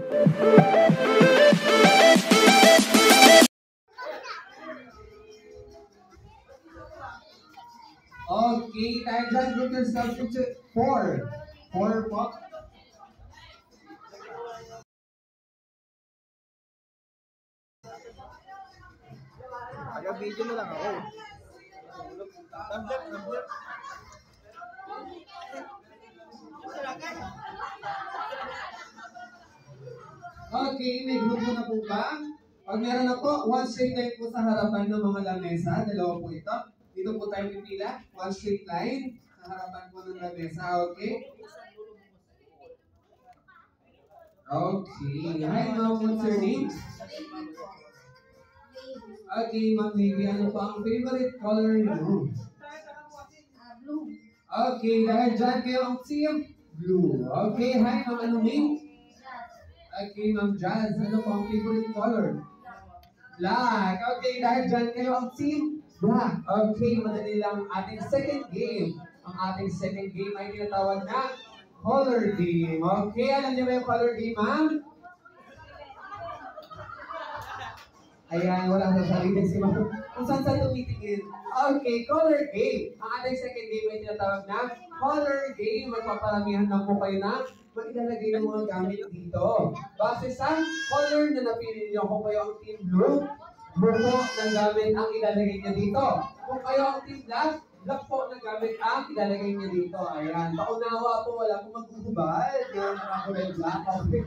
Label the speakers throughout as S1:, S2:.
S1: Okay, dahil dyan, group your substitute 4. 4 po.
S2: Taga-video na lang ako. Tablet.
S1: Okay, may grupo na po ba? Pag meron na po, one straight line po sa harapan ng mga lamesa. Dalawa po ito. Dito po tayo pipila. One straight line sa harapan po ng lamesa. Okay? Okay. Hi, ma'am. What's your name? Okay, ma'am. Maybe ano po ang favorite color niyo?
S3: Blue.
S1: Okay, dahil dyan kayo ang team blue. Okay, hi, ma'am. Anong name? Okay, ma'am Jazz. Ano po ang favorite color? Black. Okay, dahil dyan kayo ang team black. Okay, madali lang ang ating second game. Ang ating second game ay tinatawag na color game. Okay, alam niyo ba yung color game, ma'am? Ayan, wala sa sarili si ma'am. Kung saan tumitingin. Okay, color game. Ang ating second game ay tinatawag na color game. Magpaparamihan lang po kayo na mag-ilalagay ng mga gamit dito. Base sa color na napili niyo, kung kayo ang team blue, blue po ng gamit ang ilalagay niyo dito. Kung kayo ang team black, black po ng gamit ang ilalagay niyo dito. Ayan, paunawa po, wala po magugubad. Yan, mga black. Okay.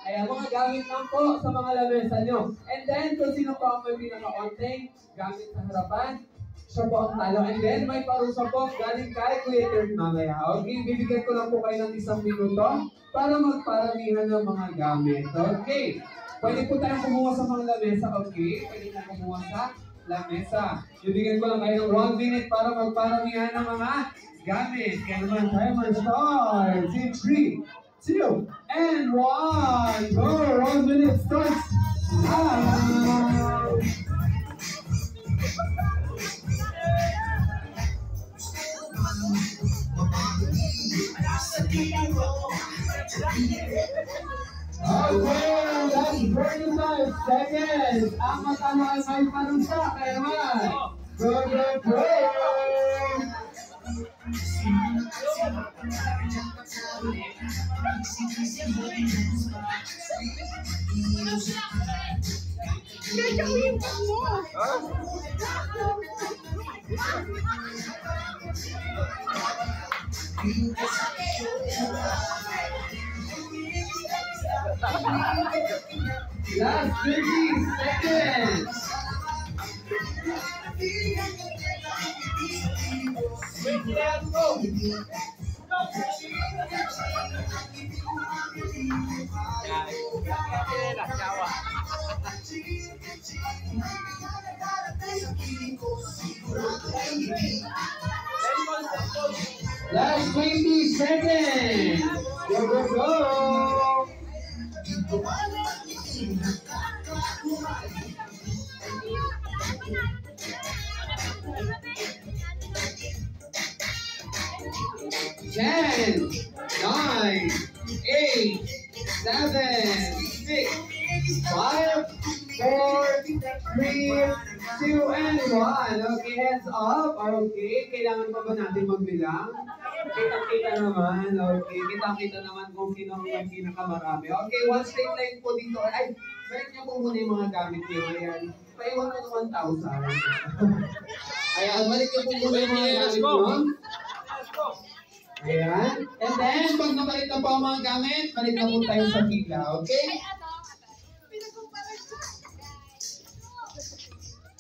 S1: Ayan, mga gamit lang po sa mga lamesa nyo. And then, kung sino po ang may pinaka-onting gamit sa harapan, siya po ang talo. And then, may parusa po galing kay Kuya Dirk mamaya. Okay, bibigyan ko lang po kayo ng 1 minuto para magparamihan ng mga gamit. Okay. Pwede po tayong kumuha sa mga lamesa. Okay, pwede po kumuha sa lamesa. Bibigyan ko lang kayo ng 1 minute para magparamihan ng mga gamit. Kaya naman, timer starts in 3, 2, and 1. Go! 1 minute starts now! Okay, that's 45 seconds. Ang matalo ay may parusa. Kaya naman, go, go, go! Last 30 seconds. Last 20 seconds. Go, go, go. 10, 9, 8, 7, 6, 5, 4, 3, 2, and 1. Okay, heads up. Okay, kailangan pa ba natin magbilang? Kita-kita naman. Okay, kita-kita naman kung sino ang pinakamarami. Okay, one straight line po dito. Ay, balik niyo po muna yung mga gamit niyo. Ayan, paiwan ko ng 1,000. Ayan, balik niyo po muna yung mga gamit niyo. Ayan. And then, pag nabalik na po ang mga gamit, balik na po tayo sa pila. Okay?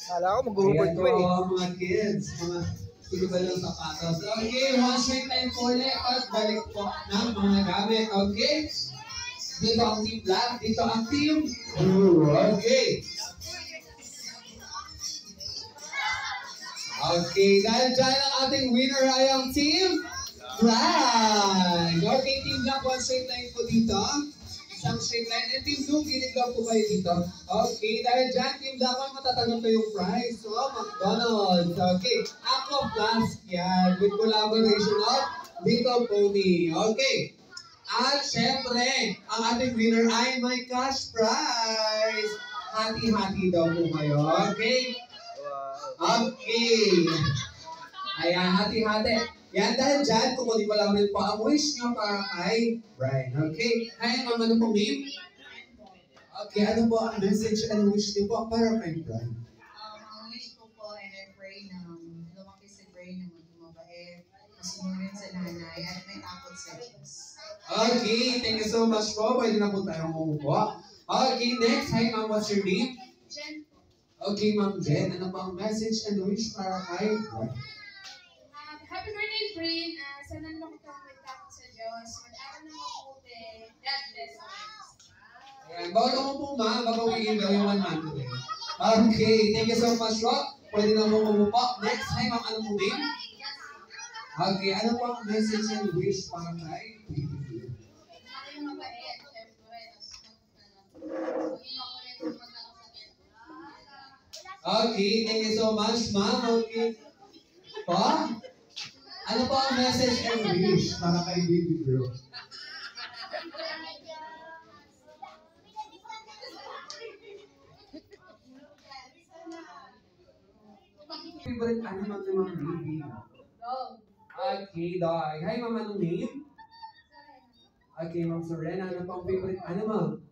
S2: Kala ko mag-uubod ko eh.
S1: Ayan po, mga kids. Mga silibalang sapatos. Okay, one straight line po ulit. At balik po ng mga gamit. Okay? Dito ang team black. Dito ang team blue. Okay. Okay, dahil dyan ang ating winner ay ang team black. Okay, team black, one straight line po dito. Isang straight line. And team blue, kinig lang po kayo dito. Okay, dahil dyan, team black, ay matatanggap kayo yung prize. So, McDonald's. Okay, Aqua Flask yan. With collaboration of Little Pony. Okay. At syempre, ang ating winner ay may cash prize. Hati-hati daw po kayo. Okay?
S2: Wow.
S1: Okay. Ayan, hati-hati. Yan, dahil dyan, kukunin ko lang rin po ang wish nyo para kay Brian. Okay? Hi, ma'am, ano pong name? Okay, ano po ang message and wish niyo po para kay Brian?
S3: Ang wish ko po and I pray na lumaki si Brian na maging mabait, masunurin sa nanay, at may takot sa Diyos.
S1: Okay, thank you so much po. Pwede na po tayong umupo. Okay, next. Hi, ma'am, what's your name?
S3: Jen,
S1: Okay, ma'am Jen, ano po ang message and wish para kay Brian?
S4: Happy birthday, Brin. Sana naman kang may takot sa Diyos. Mag-aral na mabuti. God bless always.
S1: Ayan, bawal ako po ma, babawiin daw yung 100. Okay, thank you so much po. Pwede na po umupo. Next, hi ma'am, ano po name? Okay, ano po ang message and wish para kay Brian?
S4: Maging mabait, syempre. Maging makulit kung magkakasakit.
S1: Okay, thank you so much ma'am. Okay. Pa? Ano po ang message and wish para kay baby girl? Favorite animal ni Ma'am Baby?
S4: Dog.
S1: Okay, dog. Hi, Ma'am, anong name? Okay, Ma'am Serena, ano po ang favorite animal?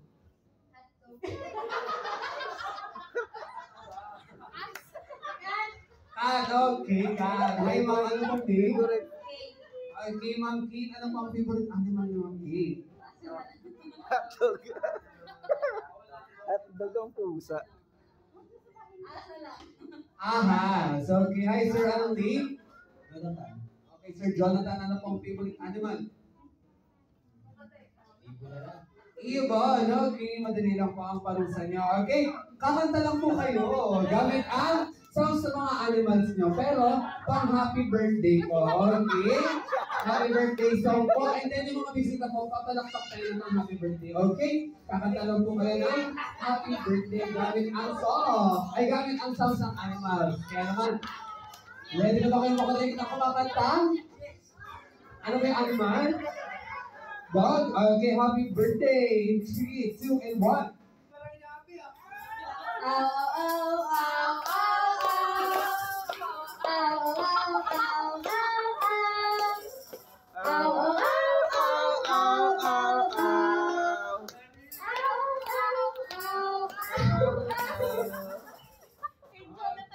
S1: Cat, okay, cat. Hi, Ma'am, ano pong name? Okay, Ma'am Kate, ano po ang favorite animal ni Ma'am Kate?
S2: Hotdog. Hotdog ang pusa.
S1: Aha, so okay. Hi, sir, anong name? Jonathan. Okay, Sir Jonathan, ano pong favorite animal? Ibon, okay. Madali lang po ang parusa niyo. Okay, kakanta lang po kayo gamit ang songs sa mga animals niyo. Pero, pang happy birthday po, okay? Happy birthday song po. And then yung mga bisita po, papalakpak kayo ng happy birthday, okay? Kakanta lang po kayo ng happy birthday gamit ang song. Ay, gamit ang songs ng animals. Kaya naman, ready na ba kayo makarinig na kumakanta? Ano ba yung animal? Dog? Okay, happy birthday. In 3, 2, and 1.
S4: Ow, ow, ow, ow, ow. Ow, ow, ow, ow, ow. Ow, ow, ow, ow, ow, ow.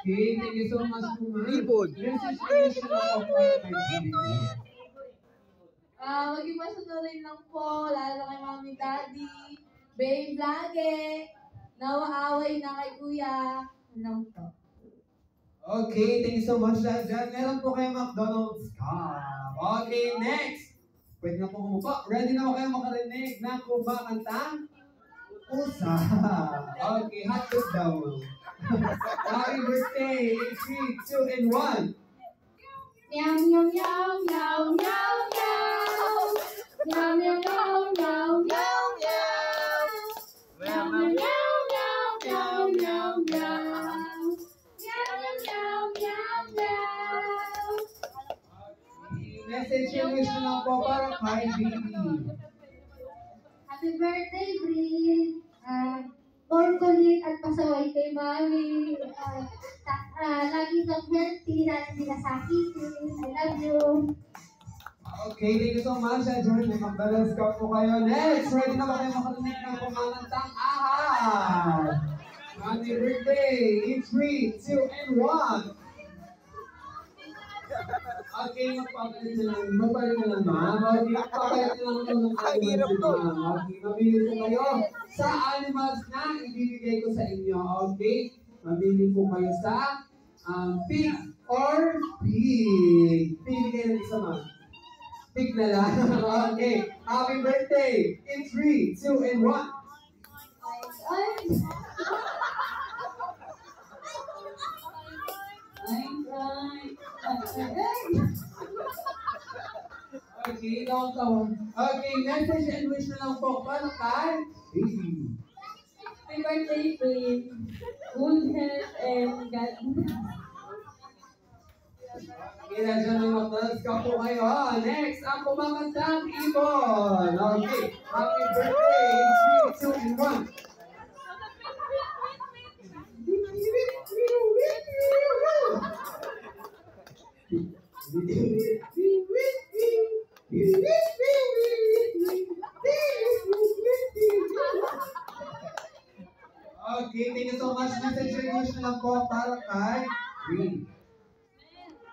S1: Okay, thank you so much po, ma'am.
S2: Ibon.
S1: Message na po para kay baby.
S4: Maging masunurin lang po, lalo na kay Mami Daddy, Babe lagi, nawaaway na kay Kuya. Lang po.
S1: Okay, thank you so much, Dad. Meron po kayo McDonald's cup. Okay, next. Pwede na po kumupo. Ready na po kayo makarinig na kumakanta? Pusa. Okay, hot dog daw. Happy birthday. In 3, 2, and 1.
S4: Meow, meow, meow, meow, meow, meow. Meow, meow, meow, meow, meow, meow. Meow, meow, meow, meow, meow, meow, meow. Meow, meow, meow, meow.
S1: Message and wish na lang po para kay baby.
S4: Happy birthday, Brin. More kulit at pasaway kay Mami. Lagi kang healthy, lagi nila sakitin. I love you.
S1: Okay, thank you so much. Diyan, may mag-balance cup po kayo. Next, ready na ba kayo makarinig ng kumangantang ahas? Happy birthday! In 3, 2, and 1. Okay, magpapalit na lang. Magpapalit na lang, ma'am. Okay, magpapalit na lang ito ng
S2: Ang hirap
S1: animals,
S2: to.
S1: ma'am. Okay, mabili po kayo sa animals na ibibigay ko sa inyo. Okay? Mabili po kayo sa pig or pig. Pili kayo ng isa, ma'am. Pig na lang. Okay. Happy birthday! In 3, 2, and 1.
S4: Ay!
S1: Okay, taon. Okay, message and wish na lang po para kay baby.
S4: Happy birthday, Brin. Good health and God.
S1: Okay, nandiyan ang McDonald's ka po kayo ha. Next, ang kumakantang ibon. Okay. Happy birthday. 3, 2, and 1. Okay, thank you so much. Message wish na lang po para kay Bree.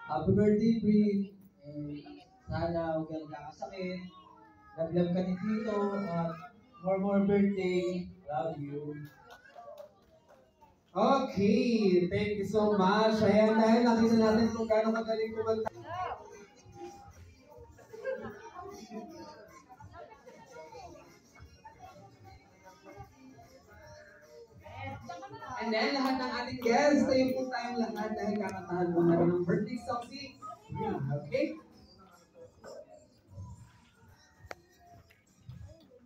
S5: Happy birthday, Bree. Sana huwag kang kakasakit. Love ka ni Tito. At more birthday. Love you.
S1: Okay, thank you so much. Ayan, dahil nakita natin kung gaano kagaling kumanta. And then, lahat ng ating guests, tayo po tayong lahat dahil kakantahan mo na rin ng birthday song si Bree. Okay?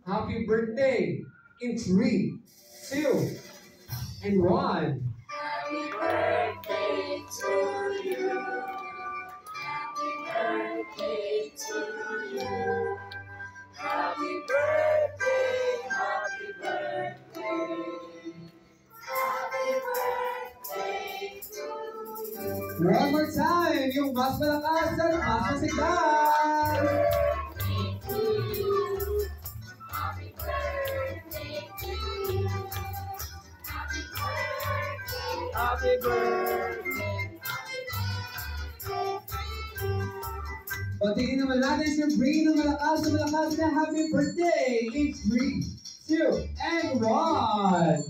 S1: Happy birthday in 3, 2, and 1.
S4: Happy birthday to you. Happy birthday to you. Happy birthday, happy birthday. Happy birthday to you.
S1: One more time, yung mas malakas at mas masigla.
S4: To you. Happy birthday to you. Happy birthday.
S5: Happy birthday.
S1: Patingin naman natin si Bree ng malakas na happy birthday in 3, 2, and 1.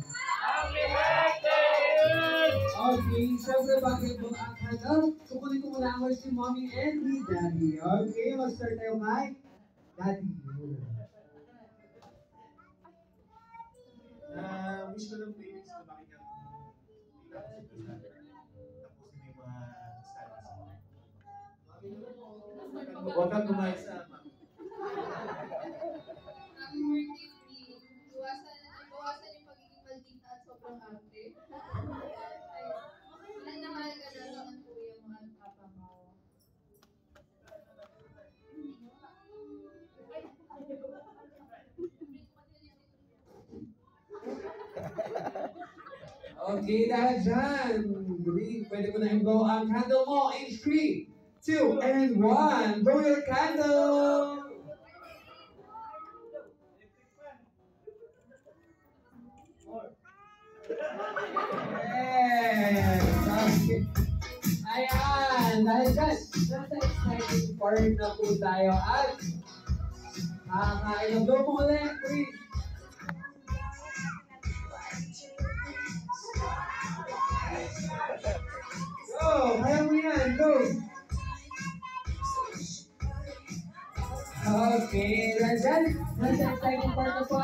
S5: Happy birthday!
S1: Okay, syempre bakit mo ang handle? Kukunin ko muna ang wish ni Mommy and ni Daddy. Okay, mag-start tayo kay Daddy.
S2: Wish ko lang please na makikita kita ko sa Bulacan. Tapusin mo yung mga studies mo. Huwag kang kumain sa ama.
S6: Happy birthday, Bree. Iwasan yung pagiging maldita at sobrang arte. Ay, mahal ka na lang ng kuya mo at papa mo.
S1: Okay, dahil dyan, Bree, pwede mo na i-blow ang candle mo in 3, 2, and 1. Blow your candle! Yes! Okay. Ayan, dahil dyan, nasa exciting part na po tayo at i-blow mo ulit, Bree. Go! Kaya mo yan! Go! Okay, dahil dyan, nasa exciting part na po